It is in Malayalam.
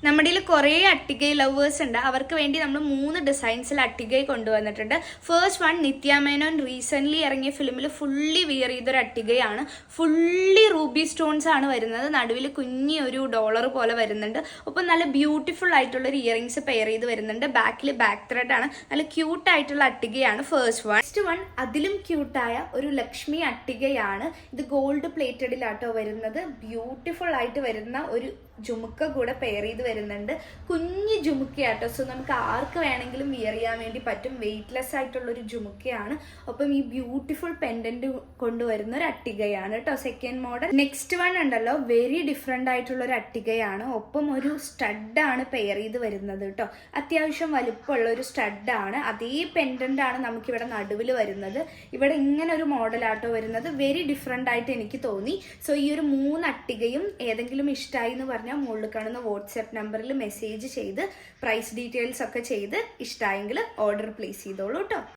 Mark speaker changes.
Speaker 1: നമ്മുടെ കുറേ അട്ടികൈ ലവേഴ്സ് ഉണ്ട്. അവർക്ക് വേണ്ടി നമ്മൾ 3 ഡിസൈൻസിൽ അട്ടികൈ കൊണ്ടുവന്നിട്ടുണ്ട്. ഫസ്റ്റ് വൺ, നിത്യ മേനോൻ റീസെന്റ് ഇറങ്ങിയ ഫിലിമിൽ ഫുള്ളി വിയർ ചെയ്തൊരു അട്ടികയാണ്. ഫുള്ളി റൂബി സ്റ്റോൺസ് ആണ് വരുന്നത്. നടുവിൽ കുഞ്ഞി ഒരു ഡോളർ പോലെ വരുന്നുണ്ട്. ഒപ്പം നല്ല ബ്യൂട്ടിഫുൾ ആയിട്ടുള്ള ഒരു ഇയറിംഗ്സ് പെയർ ചെയ്ത് വരുന്നുണ്ട്. ബാക്കിൽ ബാക്ക് ത്രെഡ് ആണ്. നല്ല ക്യൂട്ട് ആയിട്ടുള്ള അട്ടികയാണ് ഫസ്റ്റ് വൺ. നെക്സ്റ്റ് വൺ അതിലും ക്യൂട്ടായ ഒരു ലക്ഷ്മി അട്ടികയാണ്. ഇത് ഗോൾഡ് പ്ലേറ്റഡിലാട്ടോ വരുന്നത്. ബ്യൂട്ടിഫുൾ ആയിട്ട് വരുന്ന ഒരു ജുമുക്ക കൂടെ പെയർ ചെയ്ത് വരുന്നുണ്ട്. കുഞ്ഞു ജുമുക്കയാട്ടോ. സോ നമുക്ക് ആർക്ക് വേണമെങ്കിലും വിയർ ചെയ്യാൻ വേണ്ടി പറ്റും. വെയ്റ്റ്ലെസ് ആയിട്ടുള്ള ഒരു ജുമുക്കയാണ്. ഒപ്പം ഈ ബ്യൂട്ടിഫുൾ പെൻഡന്റ് കൊണ്ടുവരുന്ന ഒരു അട്ടികയാണ് കേട്ടോ സെക്കൻഡ് മോഡൽ. നെക്സ്റ്റ് വൺ ഉണ്ടല്ലോ, വെരി ഡിഫറെന്റ് ആയിട്ടുള്ള ഒരു അട്ടികയാണ്. ഒപ്പം ഒരു സ്റ്റഡാണ് പെയർ ചെയ്ത് വരുന്നത് കേട്ടോ. അത്യാവശ്യം വലുപ്പമുള്ള ഒരു സ്റ്റഡാണ്. അതേ പെൻഡന്റ് ആണ് നമുക്കിവിടെ നടുവിൽ വരുന്നത്. ഇവിടെ ഇങ്ങനെ ഒരു മോഡലാട്ടോ വരുന്നത്. വെരി ഡിഫറെന്റ് ആയിട്ട് എനിക്ക് തോന്നി. സോ ഈ ഒരു 3 അട്ടികയും ഏതെങ്കിലും ഇഷ്ടമായി എന്ന് പറഞ്ഞാൽ മുകളിൽ കാണുന്ന വാട്സ്ആപ്പ് നമ്പറിൽ മെസ്സേജ് ചെയ്ത് പ്രൈസ് ഡീറ്റെയിൽസ് ഒക്കെ ചെയ്ത് ഇഷ്ടമായെങ്കിൽ ഓർഡർ പ്ലേസ് ചെയ്തോളൂ കേട്ടോ.